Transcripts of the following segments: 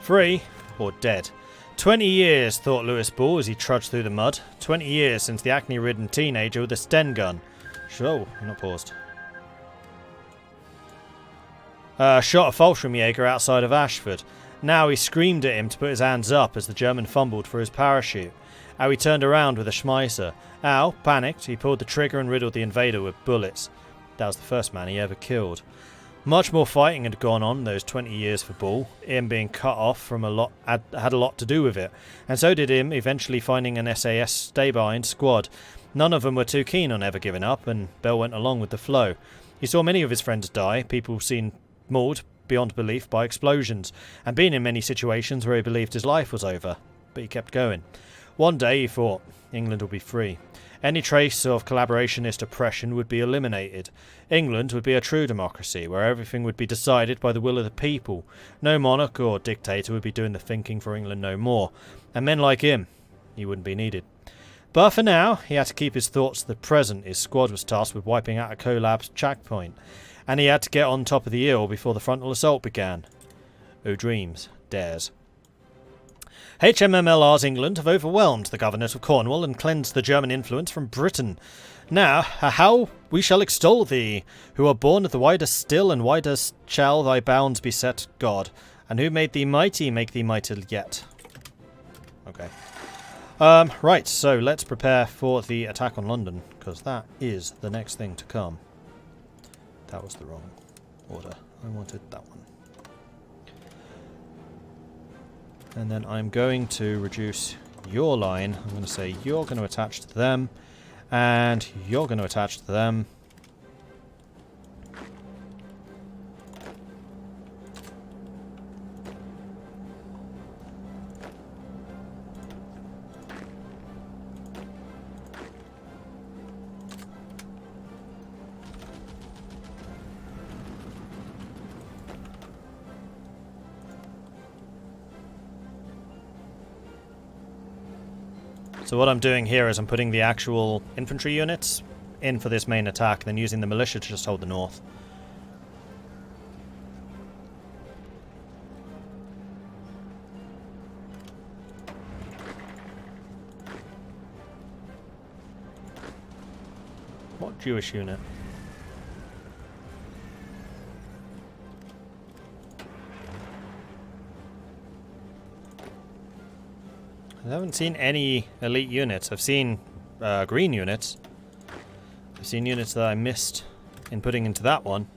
Free or dead? 20 years, thought Lewis Ball as he trudged through the mud. 20 years since the acne-ridden teenager with a Sten gun. Oh, not paused. Shot a Fallschirmjäger outside of Ashford. Now he screamed at him to put his hands up as the German fumbled for his parachute. How he turned around with a Schmeisser. How, panicked, he pulled the trigger and riddled the invader with bullets. That was the first man he ever killed. Much more fighting had gone on those 20 years for Ball. Him being cut off from had a lot to do with it. And so did him eventually finding an SAS stay-behind squad. None of them were too keen on ever giving up, and Bell went along with the flow. He saw many of his friends die, people seen mauled beyond belief by explosions, and been in many situations where he believed his life was over. But he kept going. One day he thought, England will be free. Any trace of collaborationist oppression would be eliminated. England would be a true democracy, where everything would be decided by the will of the people. No monarch or dictator would be doing the thinking for England no more. And men like him, he wouldn't be needed. But for now, he had to keep his thoughts to the present. His squad was tasked with wiping out a collapsed checkpoint, and he had to get on top of the hill before the frontal assault began. Who dreams, dares. HMMLR's England have overwhelmed the governors of Cornwall and cleansed the German influence from Britain. Now, how we shall extol thee, who are born of the widest still, and widest shall thy bounds be set, God. And who made thee mighty, make thee mightier yet. Okay. Right, so let's prepare for the attack on London, because that is the next thing to come. That was the wrong order. I wanted that one. And then I'm going to reduce your line. I'm going to say you're going to attach to them, and you're going to attach to them. So what I'm doing here is I'm putting the actual infantry units in for this main attack, then using the militia to just hold the north. What Jewish unit? I haven't seen any elite units. I've seen green units. I've seen units that I missed in putting into that one.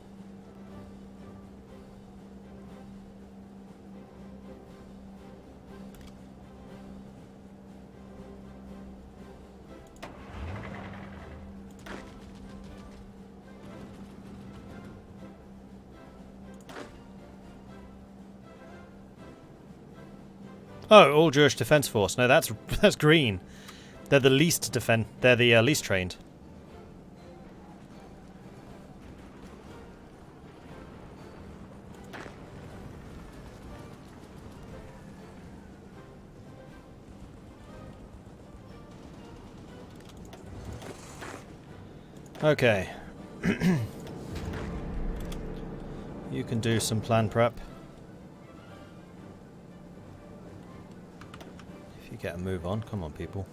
Oh, all Jewish Defence Force. No, that's green. They're the least They're the least trained. Okay. You can do some plan prep. Get a move on. Come on, people.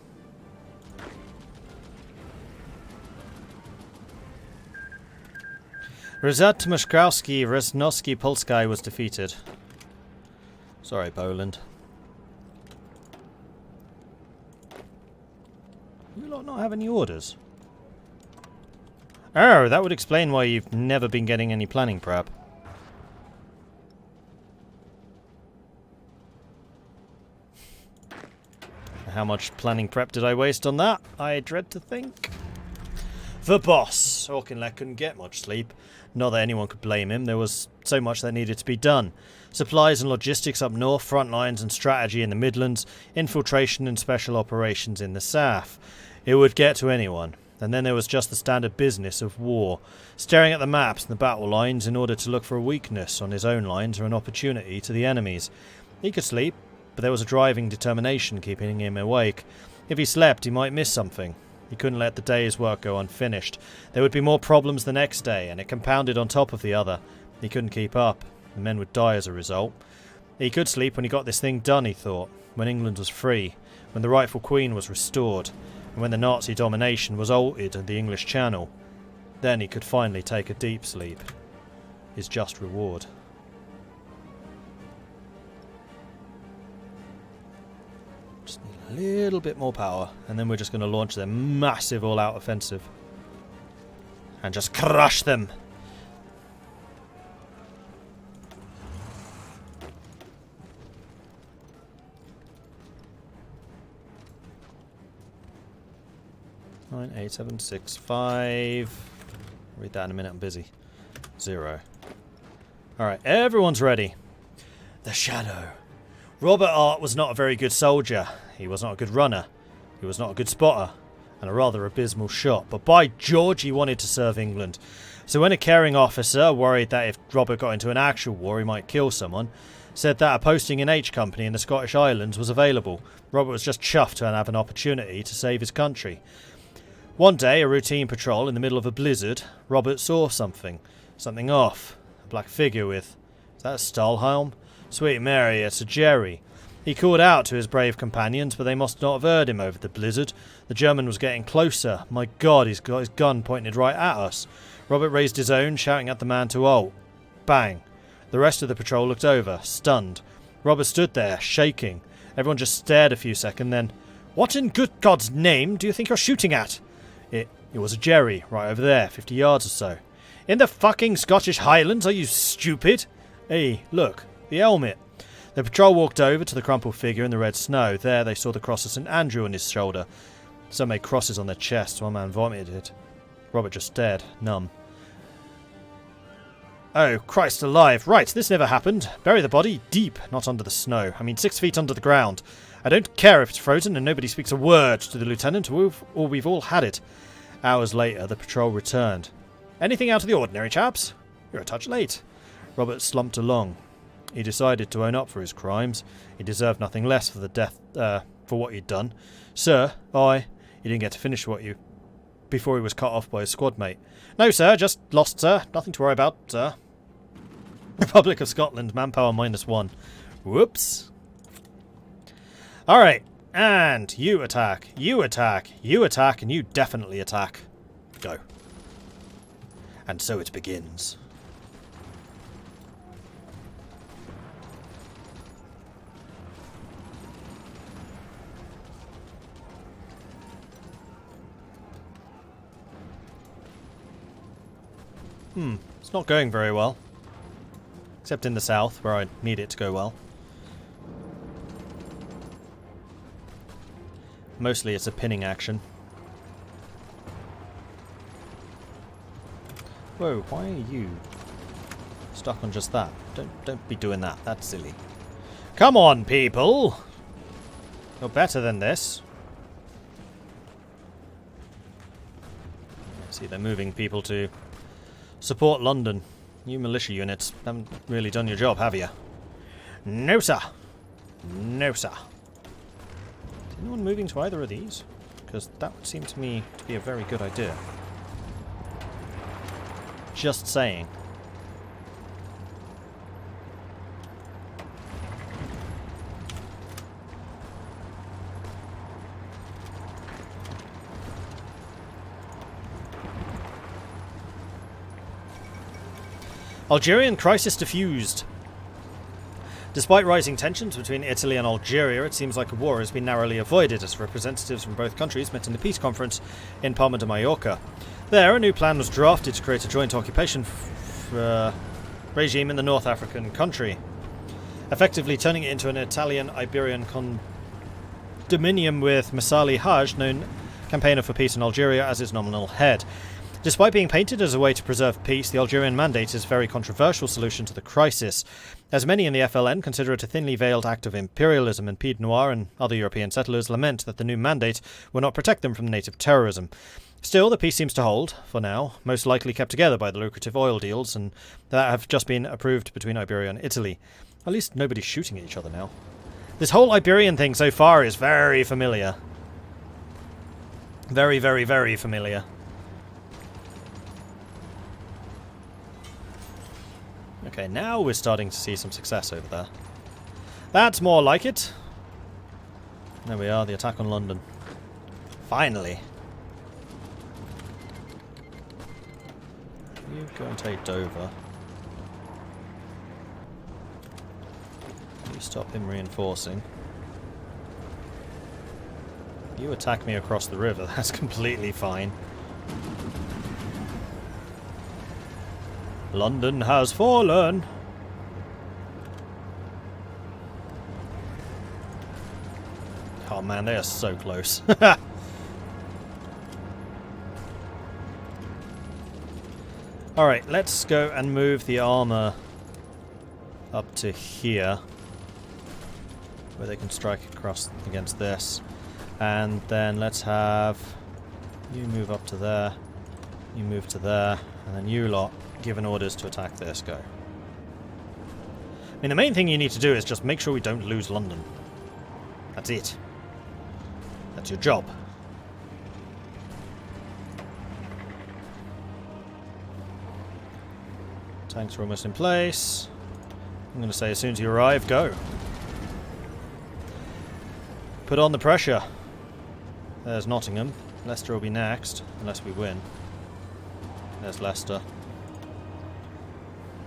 Rezat Mashkowski Resnowski Polsky was defeated. Sorry, Poland. You lot not have any orders? Oh, that would explain why you've never been getting any planning prep. How much planning prep did I waste on that? I dread to think. The boss. Auchinleck couldn't get much sleep. Not that anyone could blame him. There was so much that needed to be done. Supplies and logistics up north, front lines and strategy in the Midlands, infiltration and special operations in the south. It would get to anyone. And then there was just the standard business of war. Staring at the maps and the battle lines in order to look for a weakness on his own lines or an opportunity to the enemy's. He could sleep, but there was a driving determination keeping him awake. If he slept, he might miss something. He couldn't let the day's work go unfinished. There would be more problems the next day, and it compounded on top of the other. He couldn't keep up. The men would die as a result. He could sleep when he got this thing done, he thought, when England was free, when the rightful Queen was restored, and when the Nazi domination was altered in the English Channel. Then he could finally take a deep sleep. His just reward. Just need a little bit more power, and then we're just going to launch their massive all-out offensive. And just crush them! Nine, 8, 7, 6, 5. Read that in a minute, I'm busy. 0. Alright, everyone's ready. The Shadow. Robert Art was not a very good soldier. He was not a good runner. He was not a good spotter. And a rather abysmal shot. But by George, he wanted to serve England. So when a caring officer, worried that if Robert got into an actual war he might kill someone, said that a posting in H Company in the Scottish Islands was available, Robert was just chuffed to have an opportunity to save his country. One day, a routine patrol in the middle of a blizzard, Robert saw something. Something off. A black figure with... Is that a Stahlhelm? Sweet Mary, it's a Jerry. He called out to his brave companions, but they must not have heard him over the blizzard. The German was getting closer. My God, he's got his gun pointed right at us. Robert raised his own, shouting at the man to halt. Bang. The rest of the patrol looked over, stunned. Robert stood there, shaking. Everyone just stared a few seconds, then... What in good God's name do you think you're shooting at? It was a Jerry, right over there, 50 yards or so. In the fucking Scottish Highlands, are you stupid? Hey, look, the helmet. The patrol walked over to the crumpled figure in the red snow. There they saw the cross of St. Andrew on his shoulder. Some made crosses on their chests. One man vomited. Robert just stared, numb. Oh, Christ alive. Right, this never happened. Bury the body deep, not under the snow. I mean 6 feet under the ground. I don't care if it's frozen and nobody speaks a word to the lieutenant, or we've all had it. Hours later, the patrol returned. Anything out of the ordinary, chaps? You're a touch late. Robert slumped along. He decided to own up for his crimes. He deserved nothing less for the death, for what he'd done. Sir, he didn't get to finish before he was cut off by his squad mate. No, sir, just lost, sir. Nothing to worry about, sir. Republic of Scotland, manpower -1. Whoops. Alright, and you attack, you attack, you attack, and you definitely attack. Go. And so it begins. It's not going very well. Except in the south, where I need it to go well. Mostly it's a pinning action. Whoa, why are you stuck on just that? Don't be doing that. That's silly. Come on, people! You're better than this. See, they're moving people to support London. You militia units haven't really done your job, have you? No, sir. No, sir. Is anyone moving to either of these? Because that would seem to me to be a very good idea. Just saying. Algerian crisis diffused. Despite rising tensions between Italy and Algeria, it seems like a war has been narrowly avoided as representatives from both countries met in the peace conference in Palma de Mallorca. There, a new plan was drafted to create a joint occupation regime in the North African country, effectively turning it into an Italian-Iberian condominium with Masali Haj, known campaigner for peace in Algeria, as its nominal head. Despite being painted as a way to preserve peace, the Algerian mandate is a very controversial solution to the crisis, as many in the FLN consider it a thinly veiled act of imperialism, and Pied Noir and other European settlers lament that the new mandate will not protect them from native terrorism. Still, the peace seems to hold, for now, most likely kept together by the lucrative oil deals and that have just been approved between Iberia and Italy. At least nobody's shooting at each other now. This whole Iberian thing so far is very familiar. Very, very, very familiar. Okay, now we're starting to see some success over there. That's more like it. There we are, the attack on London. Finally. You go and take Dover. You stop him reinforcing. You attack me across the river, that's completely fine. London has fallen! Oh man, they are so close. Alright, let's go and move the armor up to here, where they can strike across against this. And then let's have you move up to there, you move to there, and then you lot, given orders to attack this, go. I mean, the main thing you need to do is just make sure we don't lose London. That's it. That's your job. Tanks are almost in place. I'm going to say as soon as you arrive, go. Put on the pressure. There's Nottingham. Leicester will be next, unless we win. There's Leicester.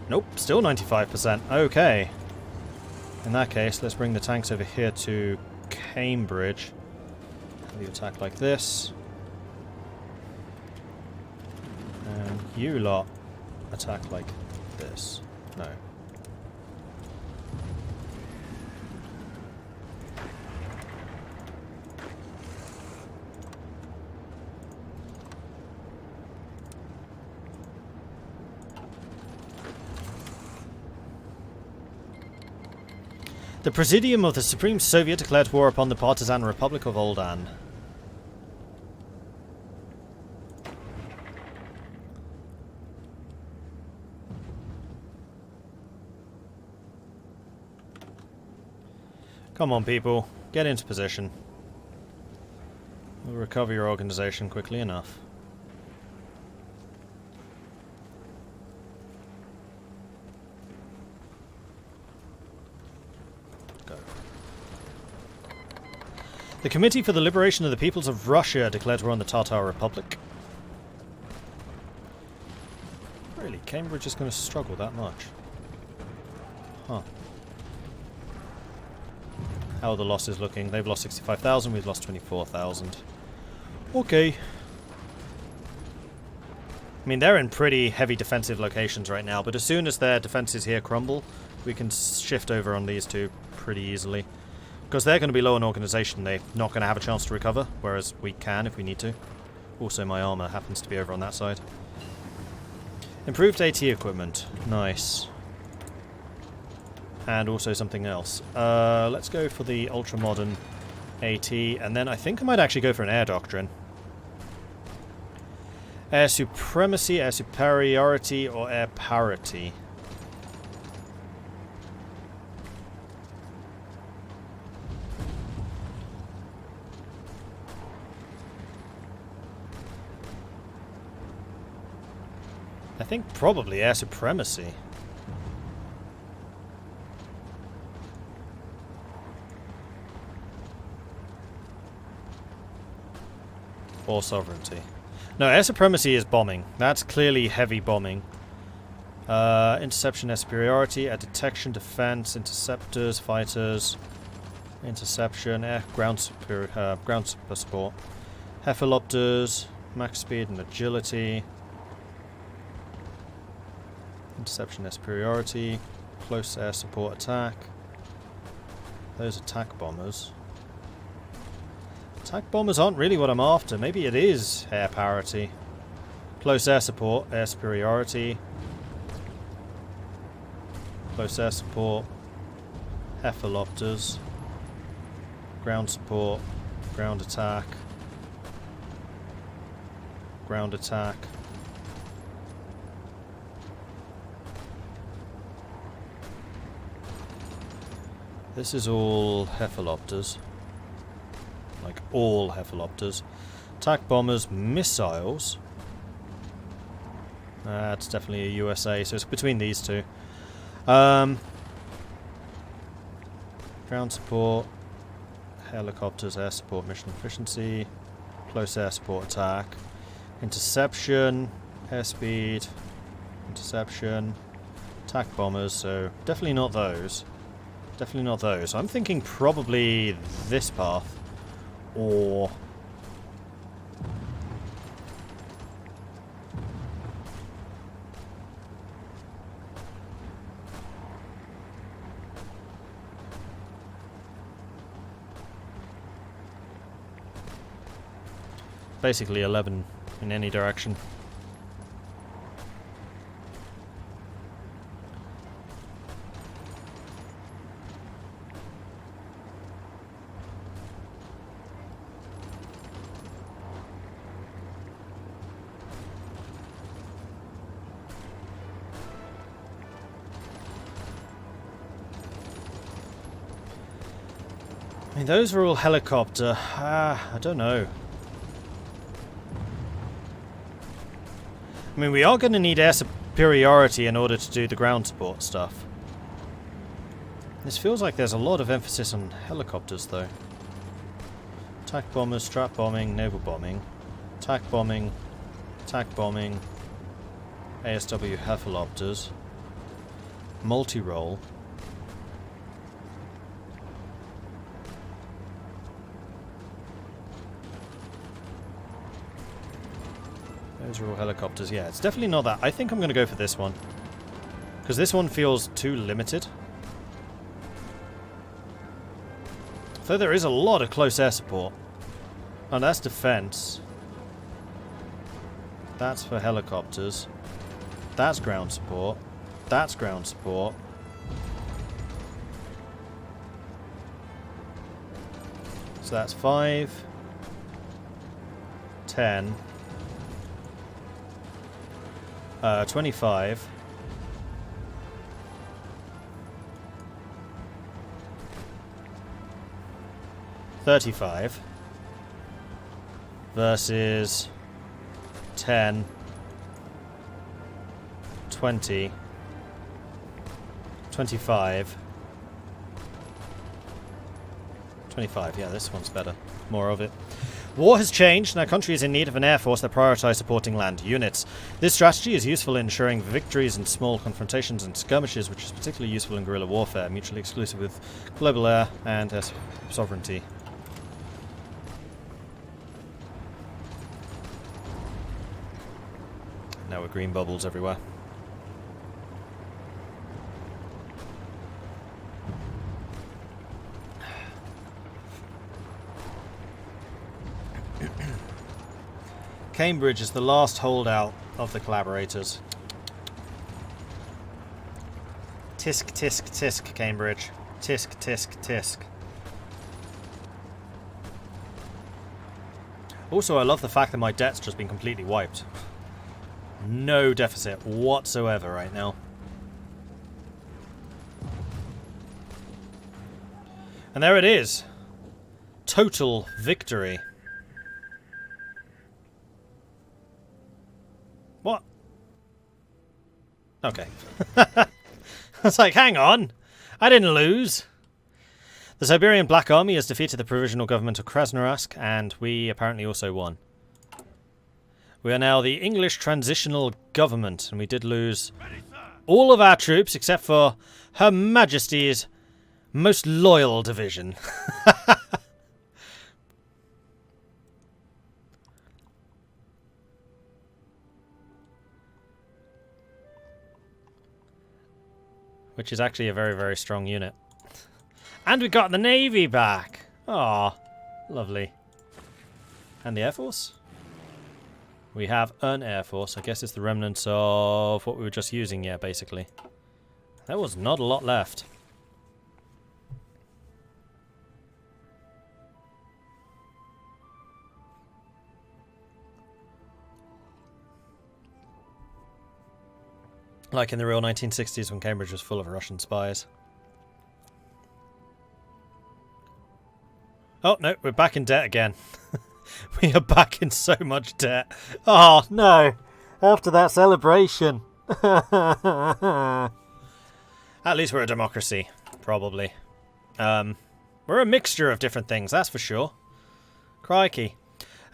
Nope, still 95%. Okay. In that case, let's bring the tanks over here to Cambridge. Have you attack like this. And you lot attack like this. No. The Presidium of the Supreme Soviet declared war upon the partisan Republic of Oldan. Come on, people. Get into position. We'll recover your organization quickly enough. Go. The Committee for the Liberation of the Peoples of Russia declared war on the Tatar Republic. Really? Cambridge is going to struggle that much? Huh. How are the losses looking? They've lost 65,000, we've lost 24,000. Okay. I mean, they're in pretty heavy defensive locations right now, but as soon as their defenses here crumble, we can shift over on these two pretty easily. Because they're going to be low on organisation, they're not going to have a chance to recover, whereas we can if we need to. Also, my armour happens to be over on that side. Improved AT equipment. Nice. And also something else. Let's go for the ultra-modern AT, and then I think I might actually go for an air doctrine. Air supremacy, air superiority, or air parity. I think probably air supremacy. Or sovereignty. No, air supremacy is bombing. That's clearly heavy bombing. Interception, air superiority, air detection, defense, interceptors, fighters, interception, air ground support, hephalopters, max speed and agility, interception, air superiority, close air support attack. Those attack bombers. Attack bombers aren't really what I'm after. Maybe it is air parity. Close air support, air superiority. Close air support. Hephalopters. Ground support. Ground attack. Ground attack. This is all hephalopters. Like all hephalopters. Attack bombers, missiles. That's definitely a USA, so it's between these two. Ground support, helicopters, air support, mission efficiency, close air support attack, interception, airspeed, interception, attack bombers, so definitely not those. Definitely not those. I'm thinking probably this path, or... basically 11 in any direction. I mean, those are all helicopter. I don't know. I mean, we are going to need air superiority in order to do the ground support stuff. This feels like there's a lot of emphasis on helicopters, though. Attack bombers, strat bombing, naval bombing. Attack bombing, ASW Heffalopters. Multi-role. Those are all helicopters. Yeah, it's definitely not that. I think I'm going to go for this one. Because this one feels too limited. Though there is a lot of close air support. Oh, that's defense. That's for helicopters. That's ground support. That's ground support. So that's 5, 10, 25, 35 versus 10, 20, 25, 25, yeah, this one's better. More of it. War has changed, and our country is in need of an air force that prioritizes supporting land units. This strategy is useful in ensuring victories in small confrontations and skirmishes, which is particularly useful in guerrilla warfare, mutually exclusive with global air and air sovereignty. Now we're green bubbles everywhere. Cambridge is the last holdout of the collaborators. Tisk, tisk, tisk, Cambridge. Tisk, tisk, tisk. Also, I love the fact that my debt's just been completely wiped. No deficit whatsoever right now. And there it is. Total victory. What? Okay. I was like, hang on. I didn't lose. The Siberian Black Army has defeated the provisional government of Krasnoyarsk, and we apparently also won. We are now the English Transitional Government, and we did lose all of our troops except for Her Majesty's most loyal division. Which is actually a very, very strong unit. And we got the Navy back! Aw, lovely. And the Air Force? We have an Air Force. I guess it's the remnants of what we were just using, yeah, basically. There was not a lot left. Like in the real 1960s when Cambridge was full of Russian spies. Oh, no, we're back in debt again. We are back in so much debt. Oh, no. After that celebration. At least we're a democracy, probably. We're a mixture of different things, that's for sure. Crikey.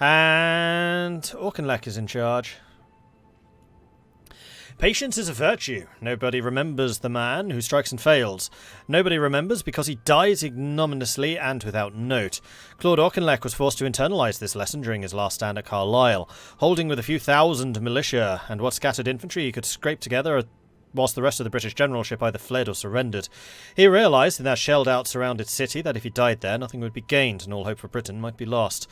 And Auchinleck is in charge. Patience is a virtue. Nobody remembers the man who strikes and fails. Nobody remembers because he dies ignominiously and without note. Claude Auchinleck was forced to internalise this lesson during his last stand at Carlisle, holding with a few thousand militia and what scattered infantry he could scrape together whilst the rest of the British generalship either fled or surrendered. He realised in that shelled-out surrounded city that if he died there, nothing would be gained and all hope for Britain might be lost.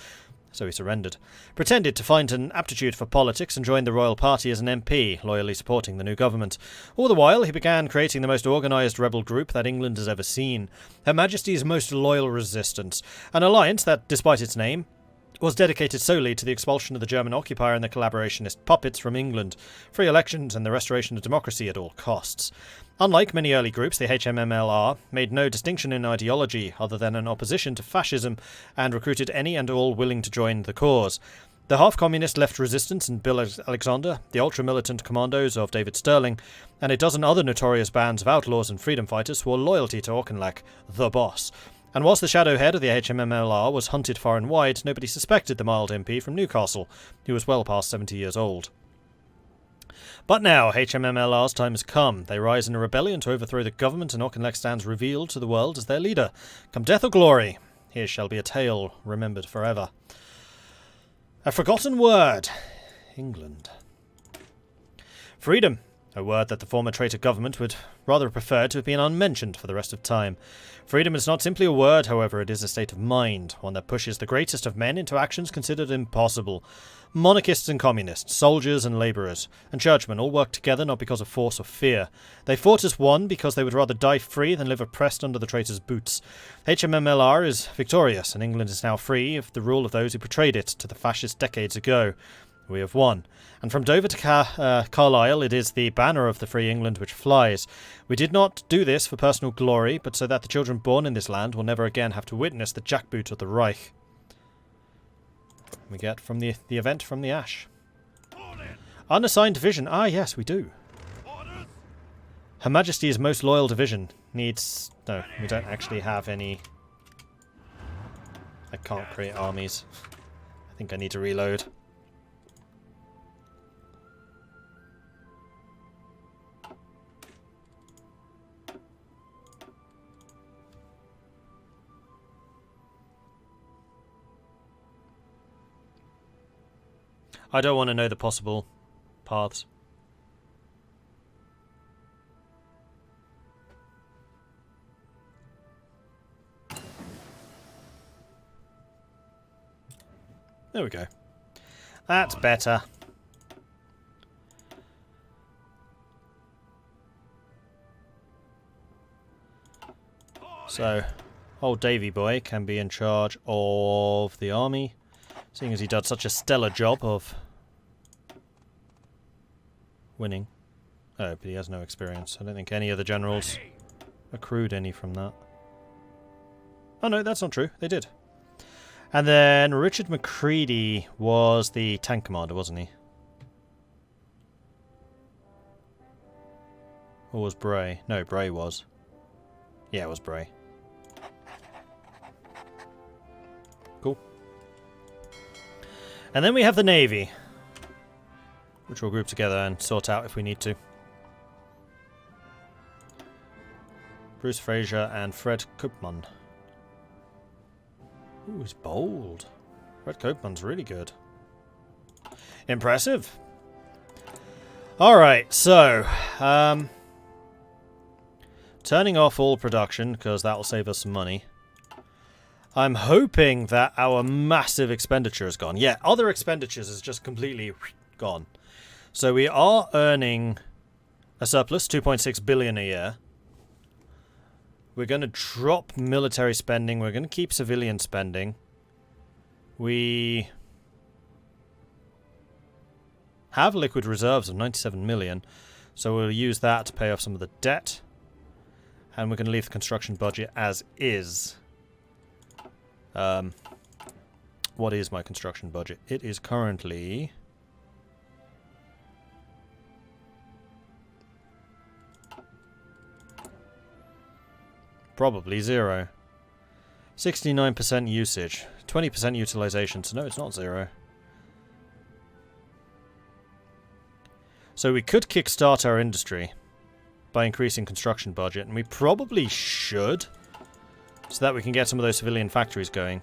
So he surrendered, pretended to find an aptitude for politics and joined the royal party as an MP, loyally supporting the new government. All the while, he began creating the most organised rebel group that England has ever seen, Her Majesty's Most Loyal Resistance, an alliance that, despite its name, was dedicated solely to the expulsion of the German occupier and the collaborationist puppets from England, free elections and the restoration of democracy at all costs. Unlike many early groups, the HMMLR made no distinction in ideology other than an opposition to fascism and recruited any and all willing to join the cause. The half-communist left resistance in Bill Alexander, the ultra-militant commandos of David Stirling, and a dozen other notorious bands of outlaws and freedom fighters swore loyalty to Auchinleck, the boss. And whilst the shadow head of the HMMLR was hunted far and wide, nobody suspected the mild MP from Newcastle, who was well past 70 years old. But now, HMMLR's time has come. They rise in a rebellion to overthrow the government, and Auchinleck stands revealed to the world as their leader. Come death or glory, here shall be a tale remembered forever. A forgotten word. England. Freedom. A word that the former traitor government would rather prefer to have been unmentioned for the rest of time. Freedom is not simply a word, however, it is a state of mind, one that pushes the greatest of men into actions considered impossible. Monarchists and communists, soldiers and labourers, and churchmen all worked together not because of force or fear. They fought as one because they would rather die free than live oppressed under the traitor's boots. HMMLR is victorious, and England is now free of the rule of those who betrayed it to the fascists decades ago. We have won. And from Dover to Carlisle, it is the banner of the free England which flies. We did not do this for personal glory, but so that the children born in this land will never again have to witness the jackboot of the Reich. We get from the event from the Ash. Unassigned division. Ah, yes, we do. Her Majesty's Most Loyal Division needs... No, we don't actually have any... I can't create armies. I think I need to reload. I don't want to know the possible paths. There we go. That's better. So, old Davy boy can be in charge of the army, seeing as he did such a stellar job of winning. Oh, but he has no experience. I don't think any of the generals accrued any from that. Oh no, that's not true. They did. And then Richard Macready was the tank commander, wasn't he? Or was Bray? No, Bray was. Yeah, it was Bray. Cool. And then we have the Navy, which we'll group together and sort out if we need to. Bruce Fraser and Fred Koopman. Ooh, he's bold. Fred Koopman's really good. Impressive. Alright, so... turning off all production, because that will save us some money. I'm hoping that our massive expenditure is gone. Yeah, other expenditures is just completely gone. So we are earning a surplus, 2.6 billion a year. We're going to drop military spending. We're going to keep civilian spending. We have liquid reserves of 97 million. So we'll use that to pay off some of the debt. And we're going to leave the construction budget as is. What is my construction budget? It is currently... probably 0. 69% usage. 20% utilization, so no, it's not 0. So we could kickstart our industry by increasing construction budget, and we probably should, so that we can get some of those civilian factories going.